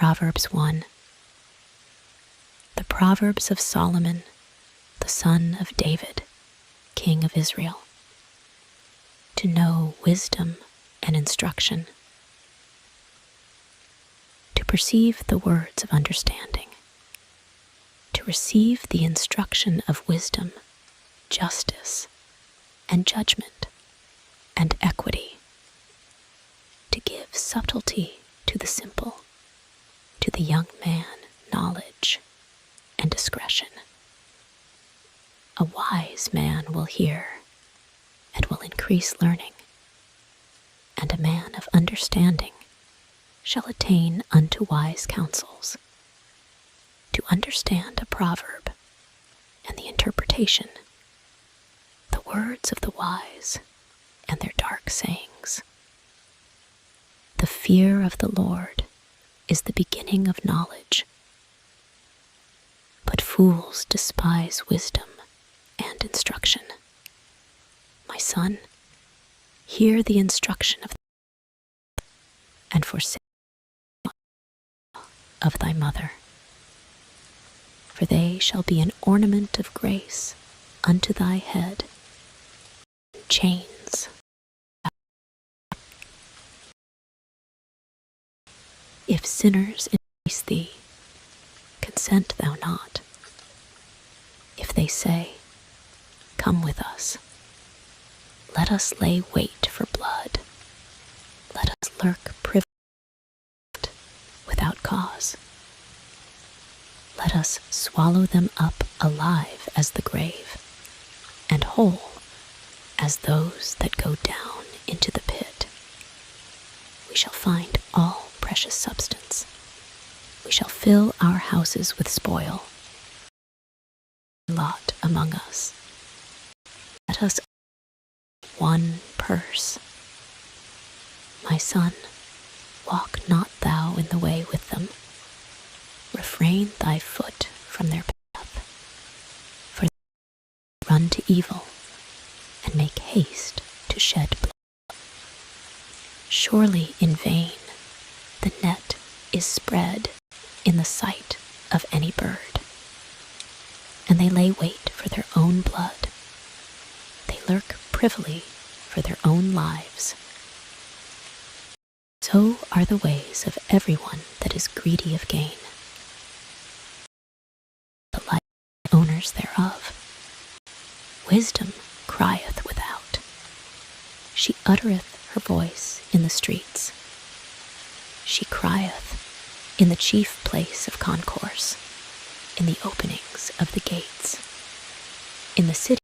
Proverbs 1. The Proverbs of Solomon, the son of David, king of Israel. To know wisdom and instruction. To perceive the words of understanding. To receive the instruction of wisdom, justice, and judgment, and equity. To give subtlety to the simple, to the young man knowledge and discretion. A wise man will hear and will increase learning, and a man of understanding shall attain unto wise counsels. To understand a proverb and the interpretation, the words of the wise and their dark sayings. The fear of the Lord is the beginning of knowledge, but fools despise wisdom and instruction. My son, hear the instruction of and forsake of thy mother, for they shall be an ornament of grace unto thy head, chains. If sinners embrace thee, consent thou not. If they say, come with us, let us lay wait for blood. Let us lurk privileged without cause. Let us swallow them up alive as the grave, and whole as those that go down into the pit. We shall find all precious substance. We shall fill our houses with spoil. Lot among us. Let us one purse. My son, walk not thou in the way with them. Refrain thy foot from their path. For they run to evil and make haste to shed blood. Surely in vain the net is spread in the sight of any bird, and they lay wait for their own blood. They lurk privily for their own lives. So are the ways of everyone that is greedy of gain, the life of the owners thereof. Wisdom crieth without. She uttereth her voice in the streets. She crieth in the chief place of concourse, in the openings of the gates. In the city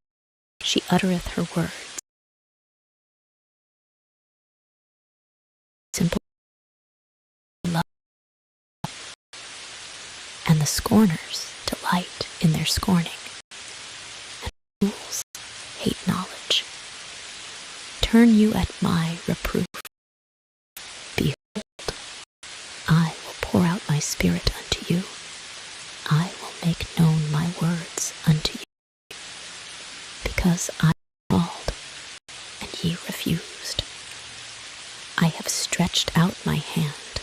she uttereth her words. Simple love, and the scorners delight in their scorning, and fools hate knowledge. Turn you at my reproof. Behold, I will pour out my spirit unto you. I will make known my words unto you. Because I called, and ye refused. I have stretched out my hand,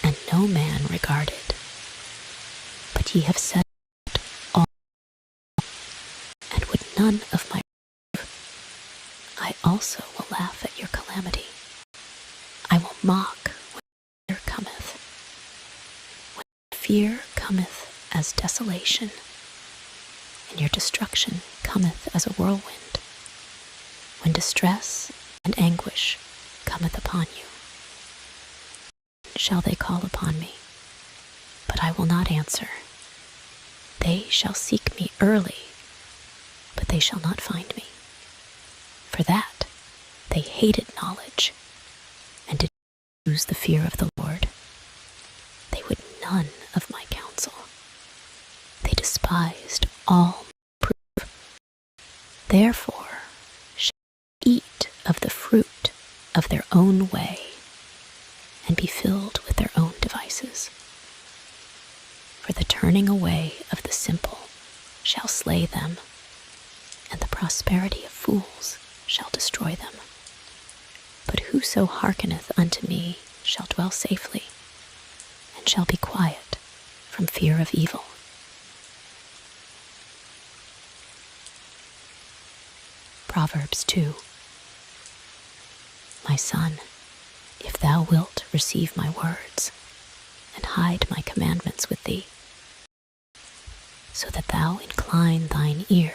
and no man regarded. But ye have said all, and would none of my reproof. I also will laugh at your calamity. I will mock when fear cometh. When fear cometh as desolation, and your destruction cometh as a whirlwind. When distress and anguish cometh upon you, shall they call upon me, but I will not answer. They shall seek me early, but they shall not find me. For that they hated knowledge, and did not choose the fear of the Lord. They would none of my counsel. They despised all my reproof. Therefore shall they eat of the fruit of their own way, and be filled with their own devices. For the turning away of the simple shall slay them, and the prosperity of fools shall destroy them. But whoso hearkeneth unto me shall dwell safely, and and shall be quiet from fear of evil. Proverbs 2. My son, if thou wilt receive my words, and hide my commandments with thee, so that thou incline thine ear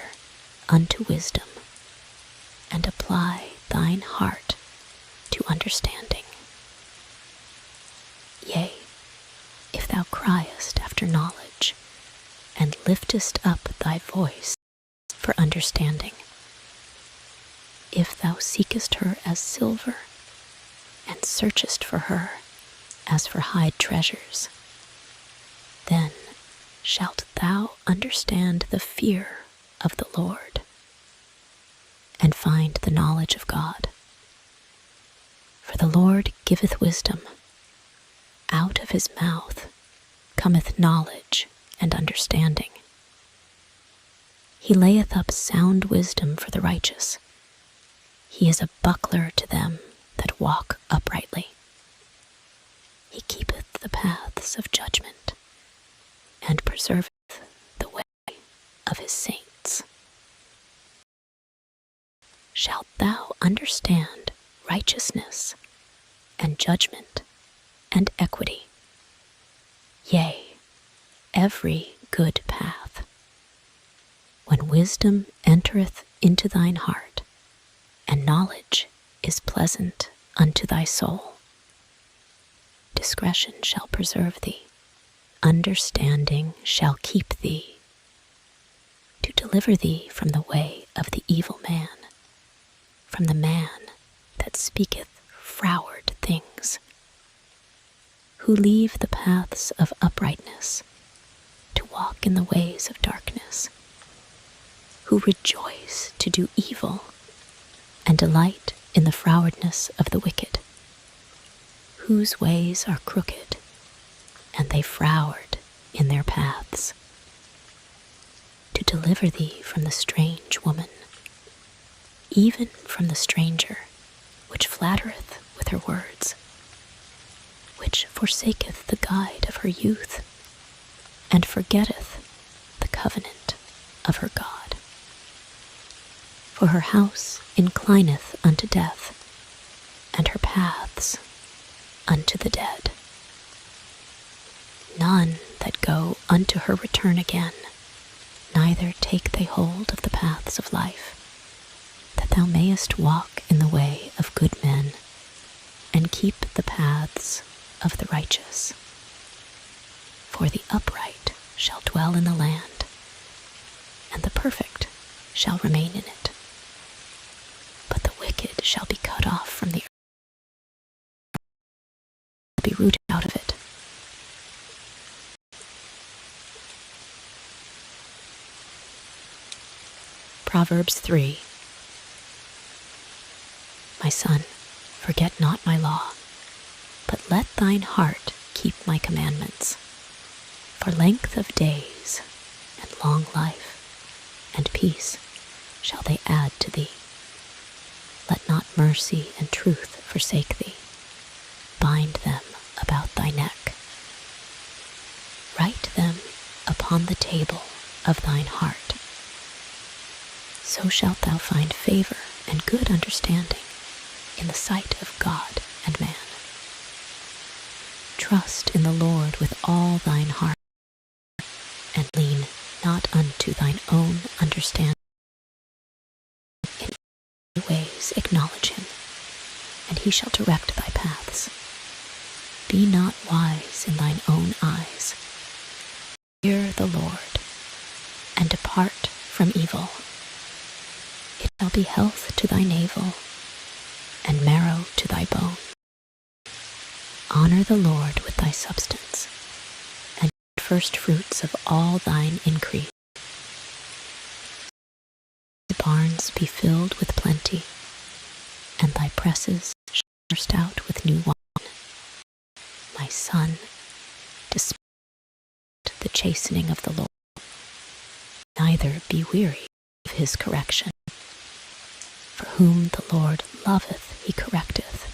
unto wisdom, and apply thine heart to understanding. Yea, if thou criest after knowledge, and liftest up thy voice for understanding, if thou seekest her as silver, and searchest for her as for hid treasures, then shalt thou understand the fear of the Lord, and find the knowledge of God. For the Lord giveth wisdom, out of his mouth cometh knowledge and understanding. He layeth up sound wisdom for the righteous. He is a buckler to them that walk uprightly. He keepeth the paths of judgment, and preserveth the way of his saints. Shalt thou understand righteousness, and judgment, and equity, yea, every good path, when wisdom entereth into thine heart, and knowledge is pleasant unto thy soul. Discretion shall preserve thee, understanding shall keep thee, to deliver thee from the way of the evil man, from the man that speaketh froward things, who leave the paths of uprightness to walk in the ways of darkness, who rejoice to do evil and delight in the frowardness of the wicked, whose ways are crooked, and they froward in their paths, to deliver thee from the strange woman, even from the stranger, which flattereth with her words, which forsaketh the guide of her youth, and forgetteth the covenant of her God. For her house inclineth unto death, and her paths unto the dead. None that go unto her return again, neither take they hold of the paths of life, that thou mayest walk in the way of good men, and keep the paths of the righteous. For the upright shall dwell in the land, and the perfect shall remain in it. But the wicked shall be cut off from the earth, be rooted out of it. Proverbs 3. My son, forget not my law, but let thine heart keep my commandments. For length of days, and long life, and peace shall they add to thee. Let not mercy and truth forsake thee. Bind them about thy neck. Write them upon the table of thine heart. So shalt thou find favor and good understanding in the sight of God and man. Trust in the Lord with all thine heart, and lean not unto thine own understanding. In all ways acknowledge him, and he shall direct thy paths. Be not wise in thine own eyes. Fear the Lord, and depart from evil. It shall be health to thy navel, and marrow to thy bone. Honor the Lord with thy substance, and first fruits of all thine increase. Thy barns be filled with plenty, and thy presses shall burst out with new wine. My son, despise the chastening of the Lord, neither be weary of his correction. For whom the Lord loveth he correcteth,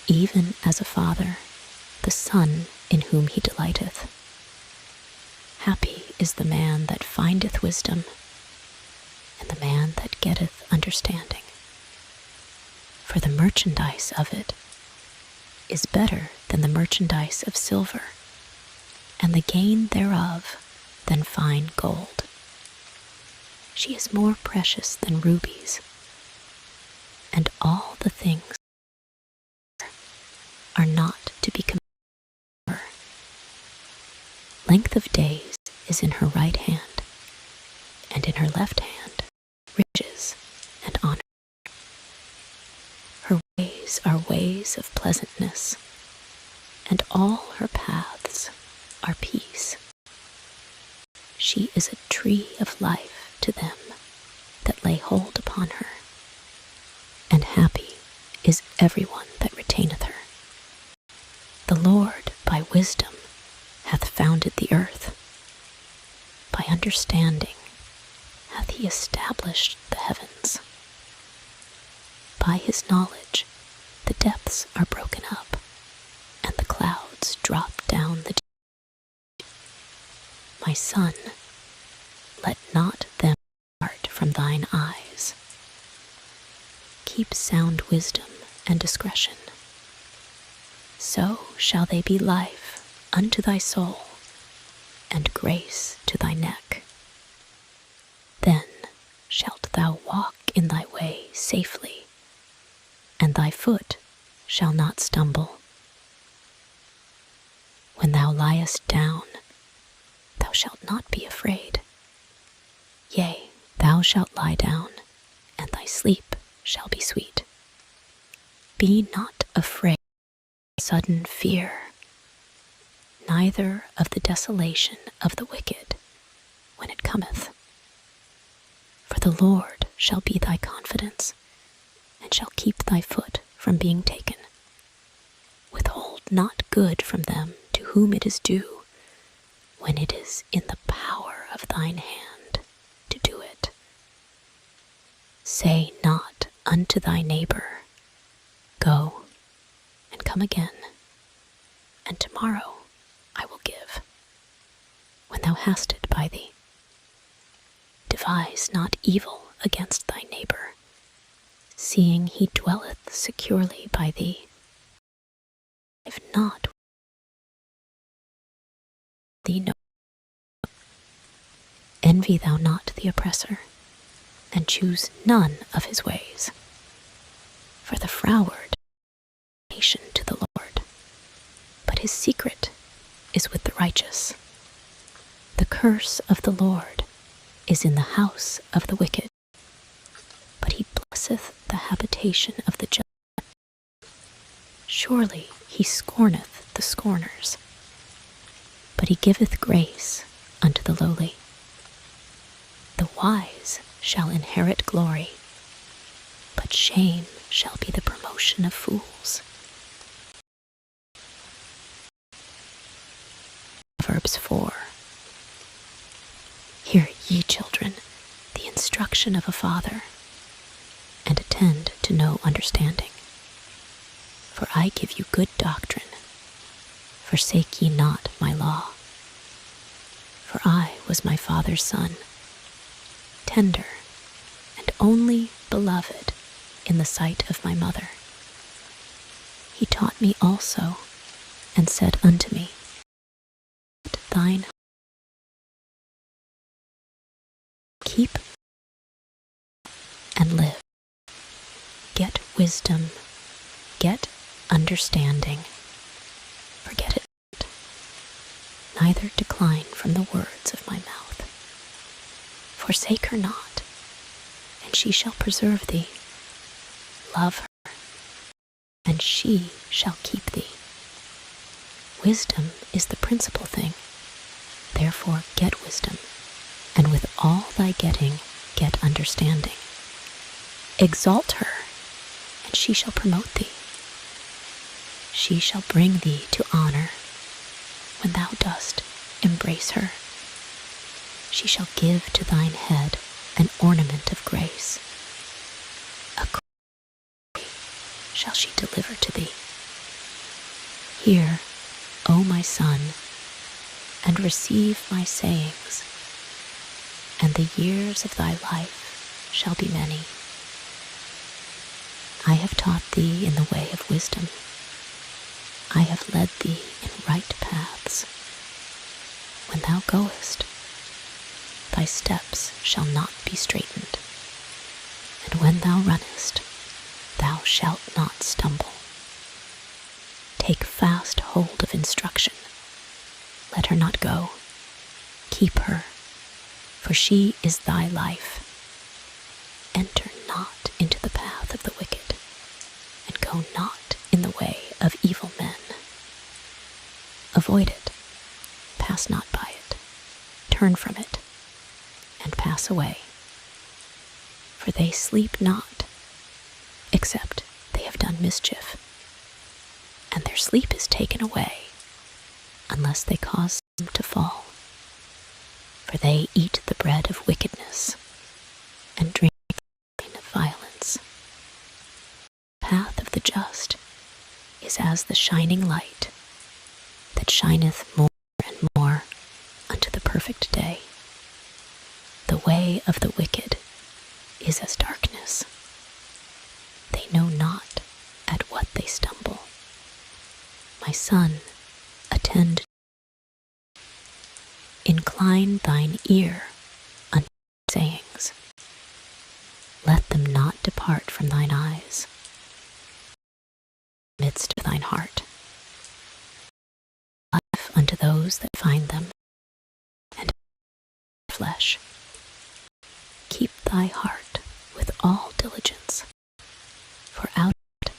even as a father the son in whom he delighteth. Happy is the man that findeth wisdom, and the man that getteth understanding. For the merchandise of it is better than the merchandise of silver, and the gain thereof than fine gold. She is more precious than rubies, and all the things are not to be compared with her. Length of days is in her right hand, and in her left hand riches and honor. Her ways are ways of pleasantness, and all her paths are peace. She is a tree of life to them that lay hold upon her, and happy is everyone that retaineth her. The Lord by wisdom hath founded the earth. By understanding hath he established the heavens. By his knowledge the depths are broken up, and the clouds drop down the deep. My son, let not them depart from thine eyes. Keep sound wisdom and discretion. So shall they be life unto thy soul, and grace to thy neck. Then shalt thou walk in thy way safely, and thy foot shall not stumble. When thou liest down, thou shalt not be afraid. Yea, thou shalt lie down, and thy sleep shall be sweet. Be not afraid of sudden fear, neither of the desolation of the wicked when it cometh. For the Lord shall be thy confidence, and shall keep thy foot from being taken. Withhold not good from them to whom it is due, when it is in the power of thine hand to do it. Say not unto thy neighbor, Go, and come again, and tomorrow I will give, when thou hast it by thee. Devise not evil against thy neighbor, seeing he dwelleth securely by thee. If not thee no, envy thou not the oppressor, and choose none of his ways. For the froward is nation to the Lord, but his secret is with the righteous. The curse of the Lord is in the house of the wicked, but he blesseth the habitation of the just. Surely he scorneth the scorners, but he giveth grace unto the lowly. The wise shall inherit glory, but shame shall be the promotion of fools. Proverbs 4. Hear ye, children, the instruction of a father, and attend to know understanding. For I give you good doctrine. Forsake ye not my law. For I was my father's son, tender and only beloved in the sight of my mother. He taught me also, and said unto me, Thine keep and live. Get wisdom, get understanding. Forget it not, neither decline from the words of my mouth. Forsake her not, and she shall preserve thee. Love her, and she shall keep thee. Wisdom is the principal thing. Therefore get wisdom, and with all thy getting get understanding. Exalt her, and she shall promote thee. She shall bring thee to honor when thou dost embrace her. She shall give to thine head an ornament of grace. A crown shall she deliver to thee. Hear, O my son, and receive my sayings, and the years of thy life shall be many. I have taught thee in the way of wisdom. I have led thee in right paths. When thou goest, thy steps shall not be straitened, and when thou runnest, thou shalt not stumble. Take fast hold of instruction. Let her not go. Keep her, for she is thy life. Enter not into the path of the wicked, and go not in the way of evil men. Avoid it, pass not by it, turn from it, and pass away. For they sleep not, except they have done mischief, and their sleep is taken away, unless they cause them to fall. For they eat the bread of wickedness, and drink the wine of violence. The path of the just is as the shining light, that shineth more and more unto the perfect day. The way of the wicked is as darkness. They know not at what they stumble. My son, attend. Incline thine ear unto sayings. Let them not depart from thine eyes, midst of thine heart. Life unto those that find them, and flesh. Keep thy heart with all diligence, for out of it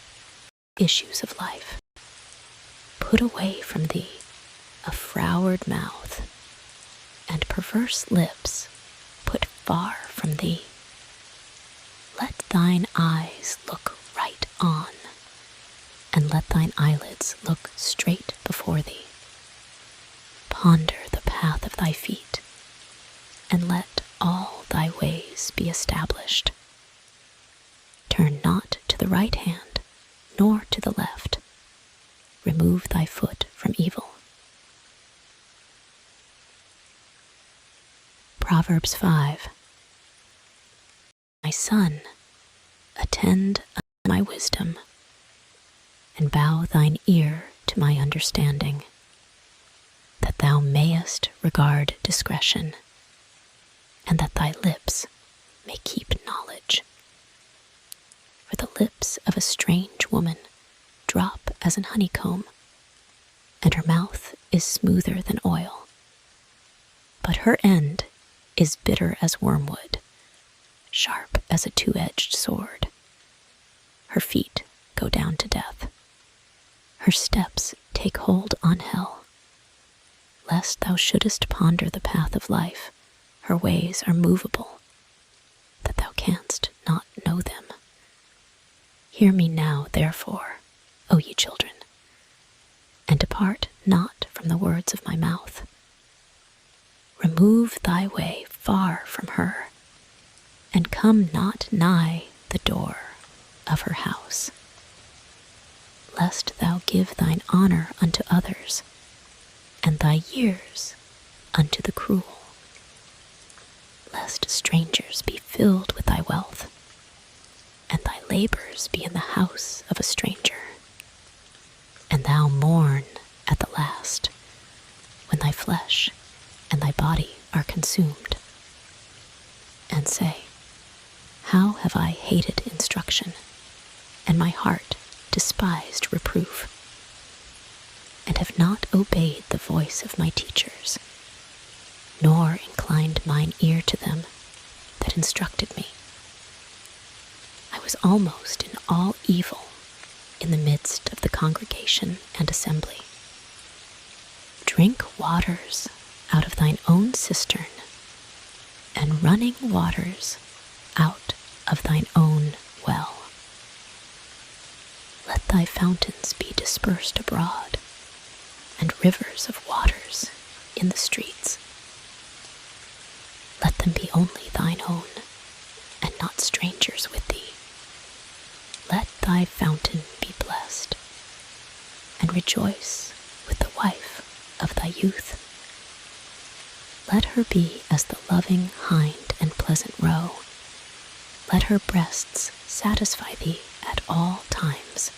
issues of life. Put away from thee a froward mouth, and perverse lips put far from thee. Let thine eyes look right on, and let thine eyelids look straight before thee. Ponder the path of thy feet, and let all thy ways be established. Turn not to the right hand, nor to the left. Remove thy foot from evil. Proverbs 5. My son, attend unto my wisdom, and bow thine ear to my understanding, that thou mayest regard discretion, and that thy lips may keep knowledge. For the lips of a strange woman drop as an honeycomb, and her mouth is smoother than oil. But her end is bitter as wormwood, sharp as a two-edged sword. Her feet go down to death. Her steps take hold on hell. Lest thou shouldest ponder the path of life, her ways are movable, that thou canst not know them. Hear me now, therefore, O ye children, and depart not from the words of my mouth. Remove thy way far from her, and come not nigh the door of her house. Lest thou give thine honor unto others, and thy years unto the cruel. Lest strangers be filled with thy wealth, and thy labors be in the house of a stranger, and thou mourn at the last, when thy flesh and thy body are consumed, and say, how have I hated instruction, and my heart despised reproof, and have not obeyed the voice of my teachers, nor inclined mine ear to them that instructed me. I was almost in all evil in the midst of the congregation and assembly. Drink waters out of thine own cistern, and running waters out of thine own well. Let thy fountains be dispersed abroad, and rivers of waters in the streets. Let them be only thine own, and not strangers with thee. Let thy fountain be blessed, and rejoice with the wife youth. Let her be as the loving hind and pleasant roe. Let her breasts satisfy thee at all times,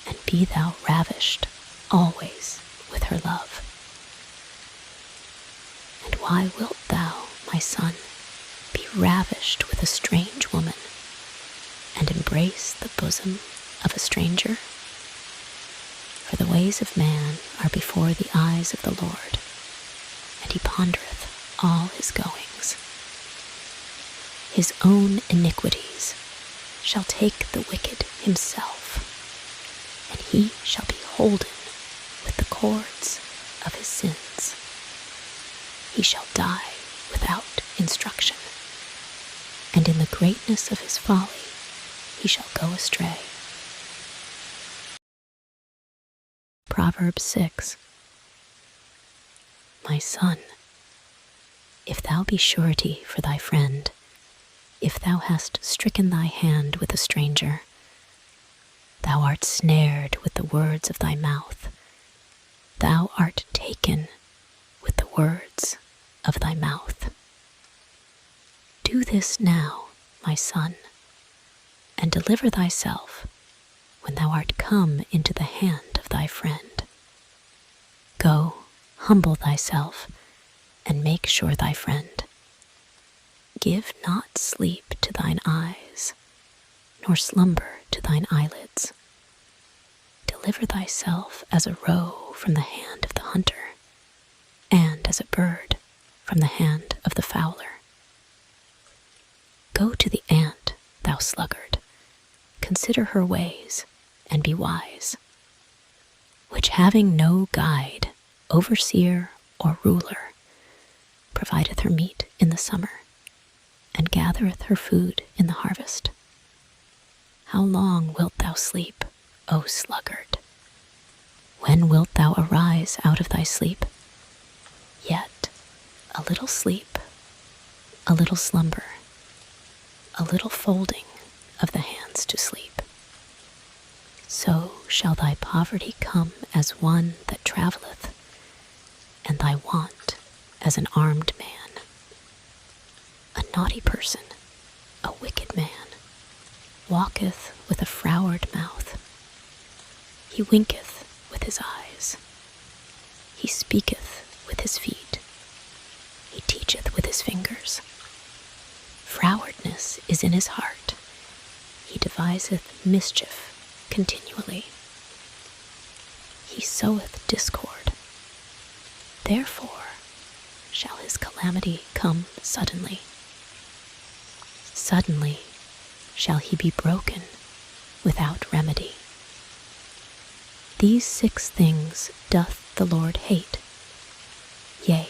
and be thou ravished always with her love. And why wilt thou, my son, be ravished with a strange woman, and embrace the bosom of a stranger? For the ways of man are before the eyes of the Lord, and he pondereth all his goings. His own iniquities shall take the wicked himself, and he shall be holden with the cords of his sins. He shall die without instruction, and in the greatness of his folly he shall go astray. Proverbs 6. My son, if thou be surety for thy friend, if thou hast stricken thy hand with a stranger, thou art snared with the words of thy mouth, thou art taken with the words of thy mouth. Do this now, my son, and deliver thyself when thou art come into the hand of thy friend. Go, humble thyself, and make sure thy friend. Give not sleep to thine eyes, nor slumber to thine eyelids. Deliver thyself as a roe from the hand of the hunter, and as a bird from the hand of the fowler. Go to the ant, thou sluggard, consider her ways, and be wise, which having no guide, overseer, or ruler, provideth her meat in the summer, and gathereth her food in the harvest. How long wilt thou sleep, O sluggard? When wilt thou arise out of thy sleep? Yet a little sleep, a little slumber, a little folding of the hands to sleep. So shall thy poverty come as one that travelleth, and thy want as an armed man. A naughty person, a wicked man, walketh with a froward mouth. He winketh with his eyes. He speaketh with his feet. He teacheth with his fingers. Frowardness is in his heart. He deviseth mischief continually. He soweth discord. Therefore shall his calamity come suddenly. Suddenly shall he be broken without remedy. These 6 things doth the Lord hate. Yea,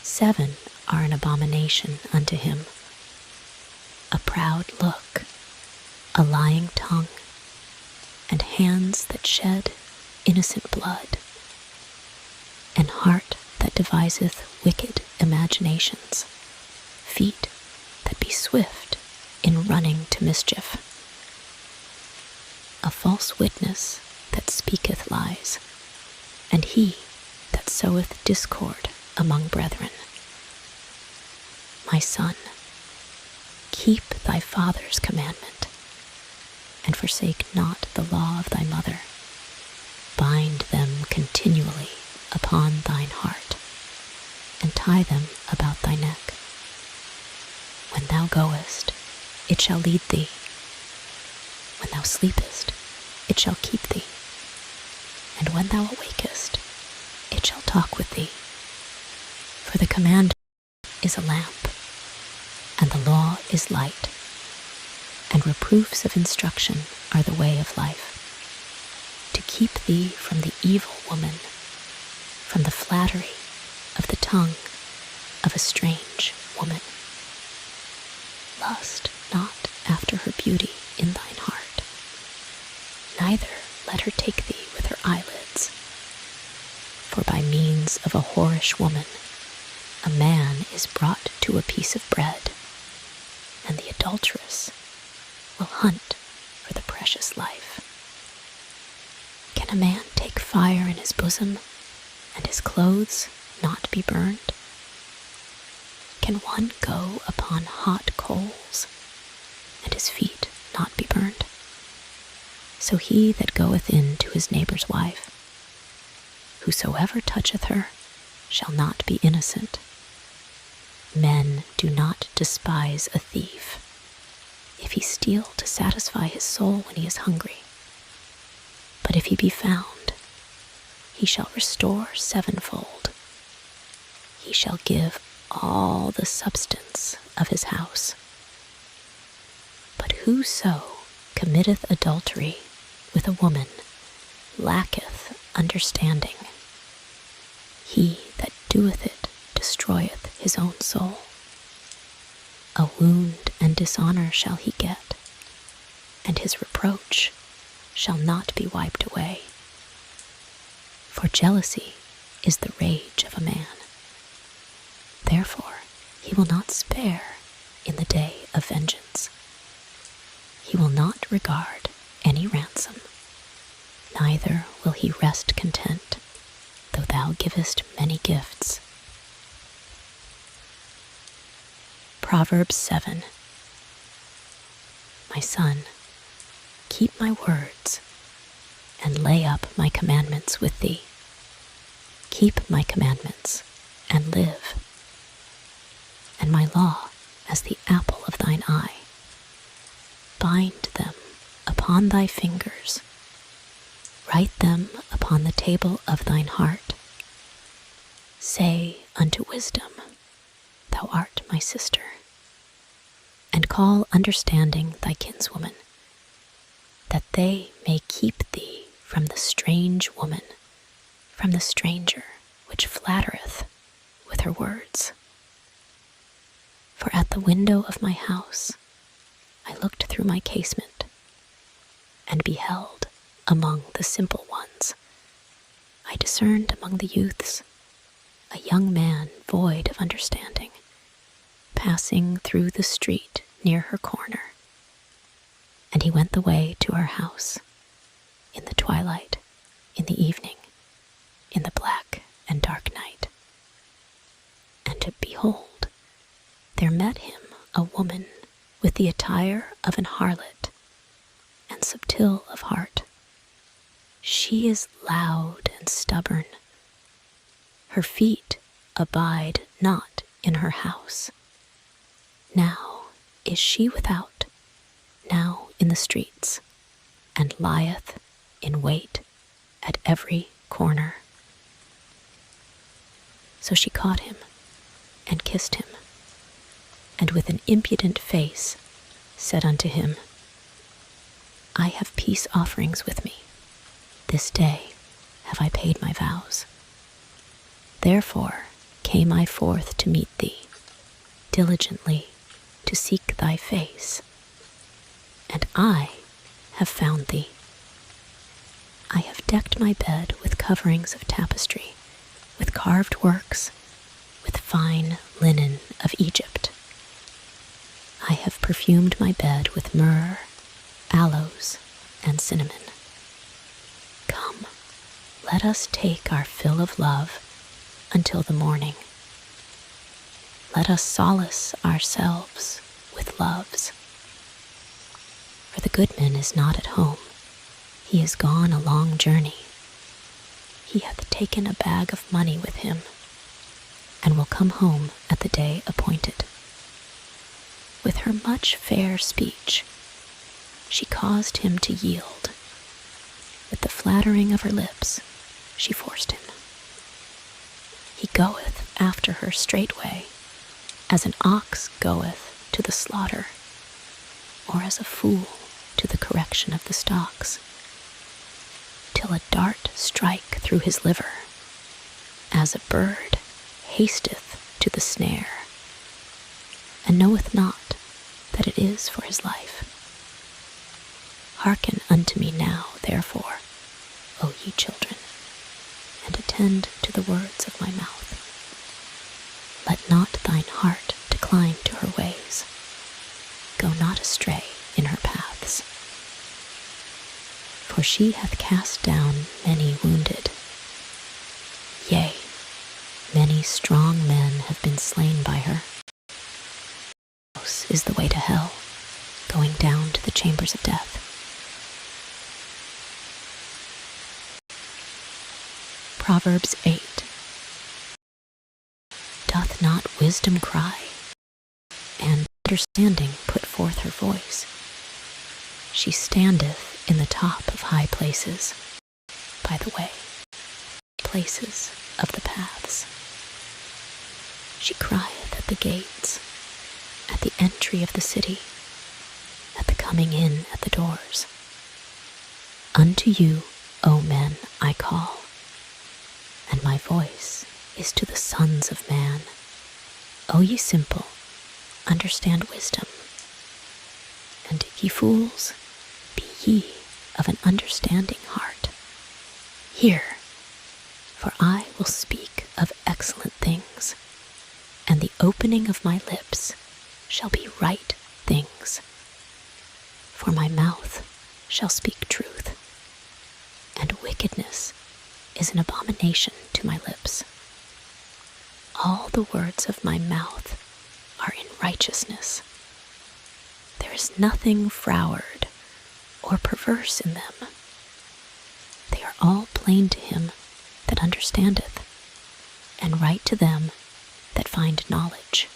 7 are an abomination unto him: a proud look, a lying tongue, and hands that shed innocent blood, an heart that deviseth wicked imaginations, feet that be swift in running to mischief, a false witness that speaketh lies, and he that soweth discord among brethren. My son, keep thy father's commandment, and forsake not the law of thy mother. Bind them continually upon thine heart, and tie them about thy neck. When thou goest, it shall lead thee. When thou sleepest, it shall keep thee. And when thou awakest, it shall talk with thee. For the commandment is a lamp, and the law is light, and reproofs of instruction are the way of life, to keep thee from the evil woman, from the flattery of the tongue of a strange woman. Lust not after her beauty in thine heart, neither let her take thee with her eyelids. For by means of a whorish woman, a man is brought to a piece of bread, and the adulteress will hunt for the precious life. Can a man take fire in his bosom and his clothes not be burned? Can one go upon hot coals, and his feet not be burned? So he that goeth in to his neighbor's wife, whosoever toucheth her shall not be innocent. Men do not despise a thief, if he steal to satisfy his soul when he is hungry. But if he be found, he shall restore sevenfold. He shall give all the substance of his house. But whoso committeth adultery with a woman lacketh understanding. He that doeth it destroyeth his own soul. A wound and dishonor shall he get, and his reproach shall not be wiped away. For jealousy is the rage of a man. Therefore he will not spare in the day of vengeance. He will not regard any ransom, neither will he rest content, though thou givest many gifts. Proverbs 7. My son, keep my words, and lay up my commandments with thee. Keep my commandments, and live, and my law as the apple of thine eye. Bind them upon thy fingers, write them upon the table of thine heart. Say unto wisdom, thou art my sister, and call understanding thy kinswoman, that they may keep thee from the strange woman, from the stranger which flattereth with her words. For at the window of my house I looked through my casement, and beheld among the simple ones, I discerned among the youths a young man void of understanding, passing through the street near her corner. And he went the way to her house, in the twilight, in the evening, in the black and dark night. And behold, there met him a woman with the attire of an harlot, and subtil of heart. She is loud and stubborn. Her feet abide not in her house. Now is she without, now in the streets, and lieth in wait at every corner. So she caught him, and kissed him, and with an impudent face said unto him, I have peace offerings with me. This day have I paid my vows. Therefore came I forth to meet thee, diligently to seek thy face. And I have found thee. I have decked my bed with coverings of tapestry, with carved works, with fine linen of Egypt. I have perfumed my bed with myrrh, aloes, and cinnamon. Come, let us take our fill of love until the morning. Let us solace ourselves with loves. For the goodman is not at home. He is gone a long journey. He hath taken a bag of money with him, and will come home at the day appointed. With her much fair speech, she caused him to yield. With the flattering of her lips, she forced him. He goeth after her straightway, as an ox goeth to the slaughter, or as a fool to the correction of the stocks, till a dart strike through his liver, as a bird hasteth to the snare, and knoweth not that it is for his life. Hearken unto me now, therefore, O ye children, and attend to the words of my mouth. Let not thine heart decline to her ways. Go not astray in her paths. For she hath cast down many wounded. Yea, Many strong men have been slain by her. House is the way to hell, going down to the chambers of death. Proverbs 8. Doth not wisdom cry, and understanding put forth her voice? She standeth in the top of high places, by the way, places of the paths. She crieth at the gates, at the entry of the city, at the coming in at the doors. Unto you, O men, I call, and my voice is to the sons of man. O ye simple, understand wisdom, and ye fools, be ye of an understanding heart. Hear, for I will speak of excellent things, and the opening of my lips shall be right things. For my mouth shall speak truth, and wickedness is an abomination to my lips. All the words of my mouth are in righteousness. There is nothing froward or perverse in them. They are all plain to him that understandeth, and right to them that find knowledge.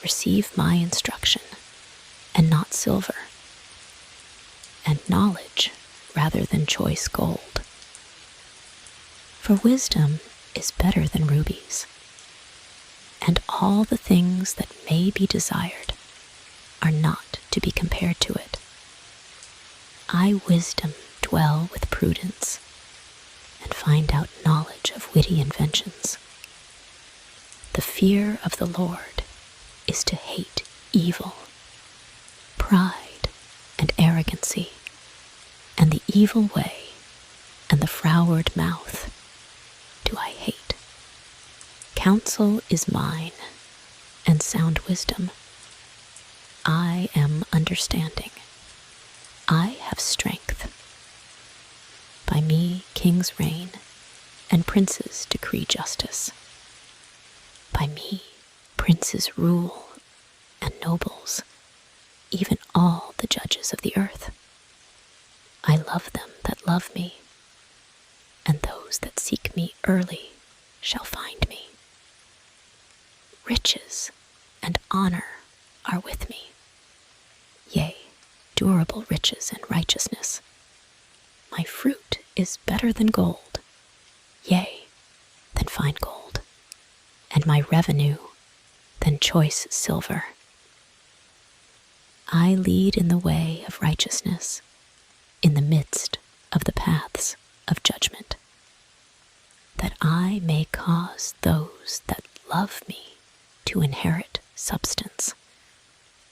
Receive my instruction, and not silver, and knowledge rather than choice gold. For wisdom is better than rubies, and all the things that may be desired are not to be compared to it. I, wisdom, dwell with prudence, and find out knowledge of witty inventions. The fear of the Lord is to hate evil, pride and arrogancy, and the evil way, and the froward mouth do I hate. Counsel is mine, and sound wisdom. I am understanding. I have strength. By me kings reign, and princes decree justice. By me princes rule, and nobles, even all the judges of the earth. I love them that love me, and those that seek me early shall find me. Riches and honor are with me, yea, durable riches and righteousness. My fruit is better than gold, yea, than fine gold, and my revenue than choice silver. I lead in the way of righteousness, in the midst of the paths of judgment, that I may cause those that love me to inherit substance,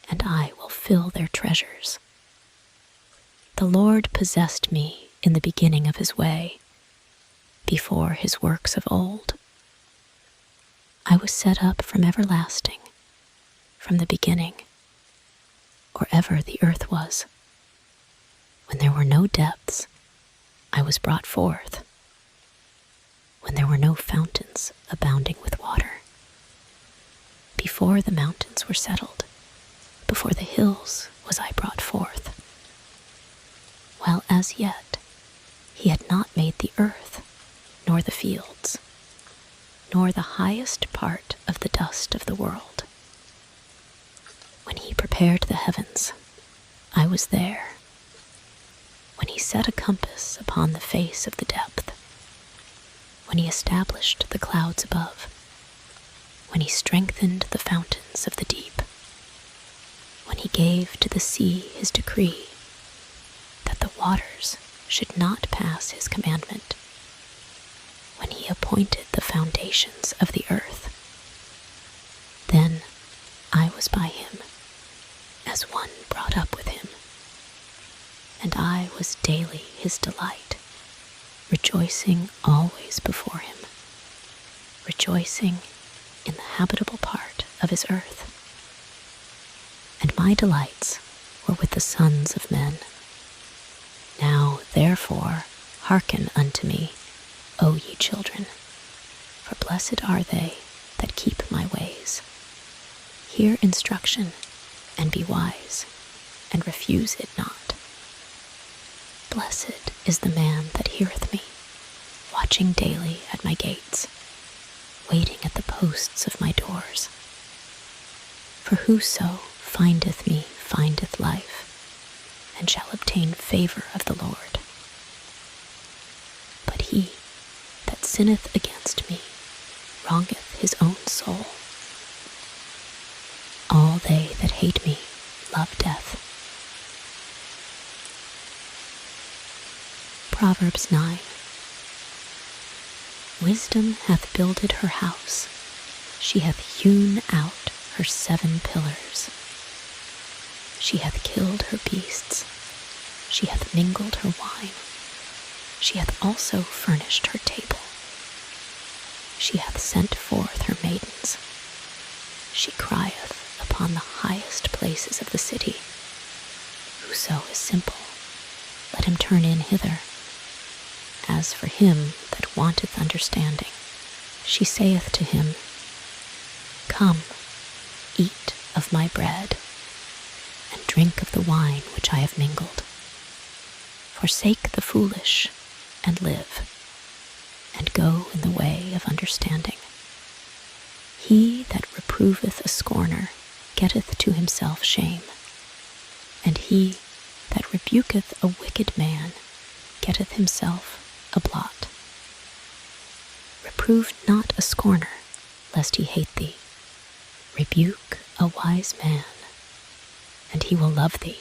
and I will fill their treasures. The Lord possessed me in the beginning of his way, before his works of old. I was set up from everlasting, from the beginning, or ever the earth was. When there were no depths, I was brought forth. When there were no fountains abounding with water. Before the mountains were settled, before the hills was I brought forth. While as yet he had not made the earth, nor the fields, nor the highest part of the dust of the world. When he prepared the heavens, I was there. When he set a compass upon the face of the depth, when he established the clouds above, when he strengthened the fountains of the deep, when he gave to the sea his decree, that the waters should not pass his commandment, when he appointed the foundations of the earth. Then I was by him, as one brought up with him, and I was daily his delight, rejoicing always before him, rejoicing in the habitable part of his earth. And my delights were with the sons of men. Now, therefore, hearken unto me, O ye children, for blessed Blessed are they that keep my ways. Hear instruction, and be wise, and refuse it not. Blessed is the man that heareth me, watching daily at my gates, waiting at the posts of my doors. For whoso findeth me findeth life, and shall obtain favor of the Lord. But he that sinneth against me wrongeth his own soul. All they that hate me love death. Proverbs 9. Wisdom hath builded her house, she hath hewn out her 7 pillars. She hath killed her beasts, she hath mingled her wine, she hath also furnished her table. She hath sent forth her maidens, she crieth upon the highest places of the city. Whoso is simple, let him turn in hither. As for him that wanteth understanding, she saith to him, Come, eat of my bread, and drink of the wine which I have mingled. Forsake the foolish, and live, and go in the way of understanding. He that reproveth a scorner getteth to himself shame, and he that rebuketh a wicked man getteth himself a blot. Reprove not a scorner, lest he hate thee. Rebuke a wise man, and he will love thee.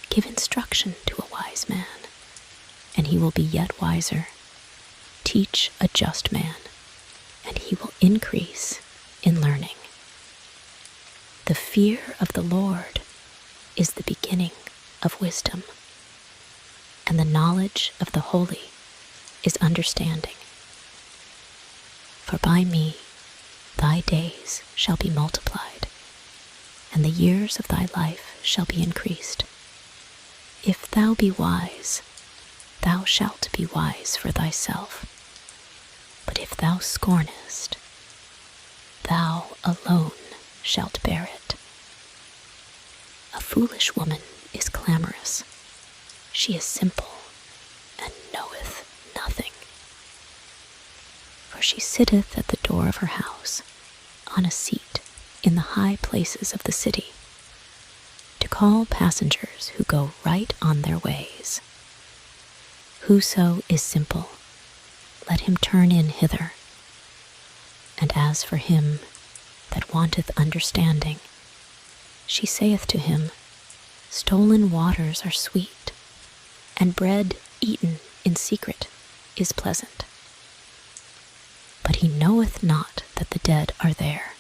Give instruction to a wise man, and he will be yet wiser. Teach a just man, and he will increase in learning. The fear of the Lord is the beginning of wisdom, and the knowledge of the holy is understanding. For by me thy days shall be multiplied, and the years of thy life shall be increased. If thou be wise, thou shalt be wise for thyself. But if thou scornest, thou alone shalt bear it. A foolish woman is clamorous. She is simple and knoweth nothing. For she sitteth at the door of her house, on a seat in the high places of the city, to call passengers who go right on their ways. Whoso is simple, let him turn in hither. And as for him that wanteth understanding, she saith to him, Stolen waters are sweet, and bread eaten in secret is pleasant. But he knoweth not that the dead are there,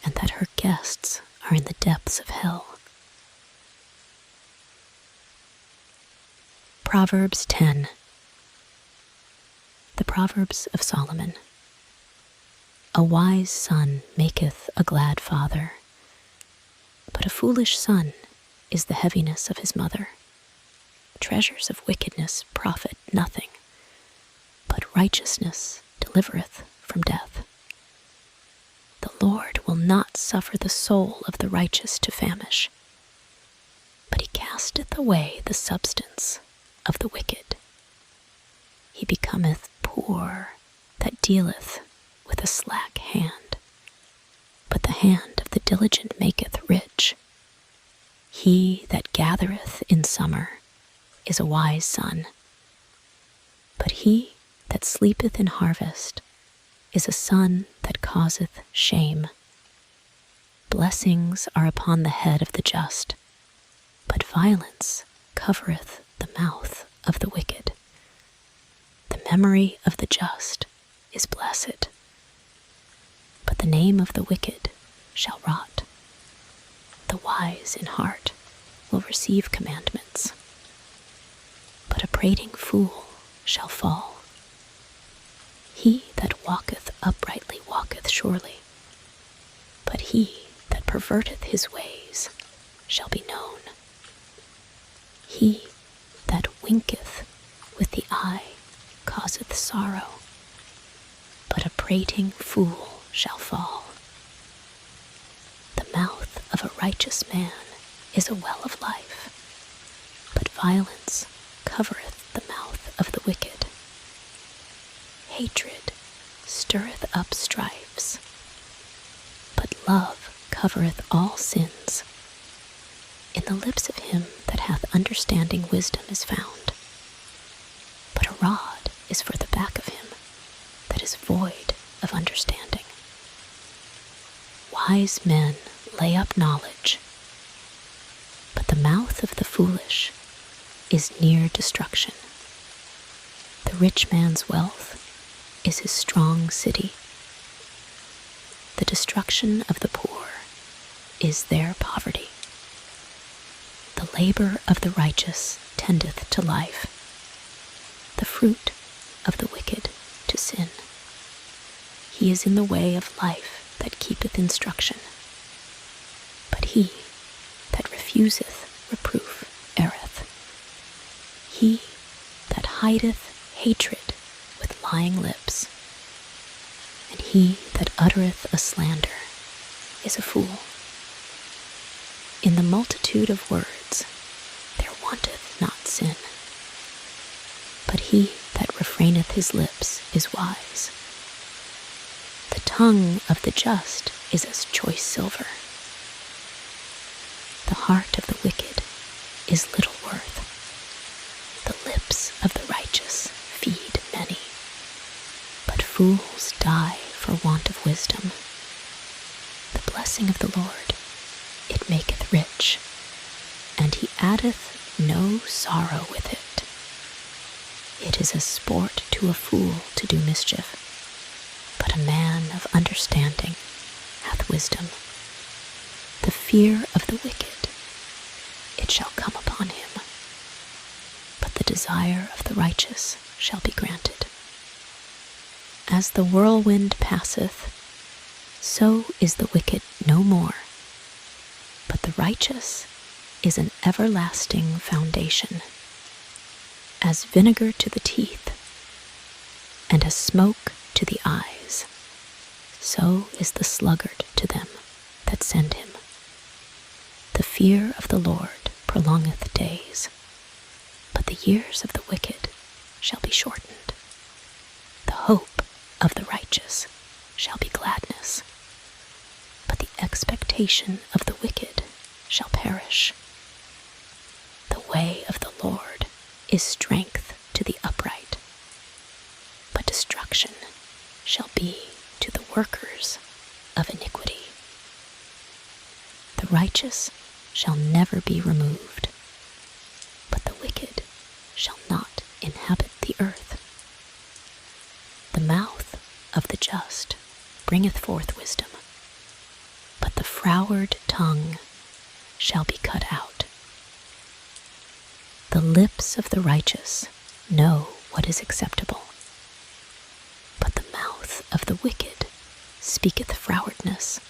and that her guests are in the depths of hell. Proverbs 10. The Proverbs of Solomon. A wise son maketh a glad father, but a foolish son is the heaviness of his mother. Treasures of wickedness profit nothing, but righteousness delivereth from death. The Lord will not suffer the soul of the righteous to famish, but he casteth away the substance of the wicked. He becometh poor that dealeth with a slack hand, but the hand of the diligent maketh rich. He that gathereth in summer is a wise son, but he that sleepeth in harvest is a son that causeth shame. Blessings are upon the head of the just, but violence covereth the mouth of the wicked. The memory of the just is blessed, but the name of the wicked shall rot. The wise in heart will receive commandments, but a prating fool shall fall. He that walketh uprightly walketh surely, but he that perverteth his ways shall be known. He that winketh with the eye causeth sorrow, but a prating fool shall fall. The mouth of a righteous man is a well of life, but violence covereth the mouth of the wicked. Hatred stirreth up strifes, but love covereth all sins. In the lips of him that hath understanding wisdom is found, but a rod is for the back of him that is void of understanding. Wise men lay up knowledge, but the mouth of the foolish is near destruction. The rich man's wealth is his strong city. The destruction of the poor is their poverty. The labor of the righteous tendeth to life, the fruit of the wicked to sin. He is in the way of life that keepeth instruction, but he that refuseth reproof erreth. He that hideth hatred with lying lips, and he that uttereth a slander is a fool. In the multitude of words there wanteth not sin, but he that refraineth his lips is wise. The tongue of the just is as choice silver. The heart of the wicked is little worth. The lips of the righteous feed many, but fools die for want of wisdom. The blessing of the Lord, it maketh rich, and he addeth no sorrow with it. It is a sport to a fool to do mischief, but a man of understanding hath wisdom. The fear of the wicked, it shall come upon him, but the desire of the righteous shall be granted. As the whirlwind passeth, so is the wicked no more, but the righteous is an everlasting foundation. As vinegar to the teeth, and as smoke to the eyes, so is the sluggard to them that send him. The fear of the Lord prolongeth days, but the years of the wicked shall be shortened. The hope of the righteous shall be gladness, but the expectation of the wicked shall perish. The way of the Lord is strength to the upright, but destruction shall be to the workers of iniquity. The righteous shall never be removed, but the wicked shall not inhabit the earth. The mouth of the just bringeth forth wisdom, but the froward tongue shall be cut out. The lips of the righteous know what is acceptable, but the mouth of the wicked speaketh frowardness.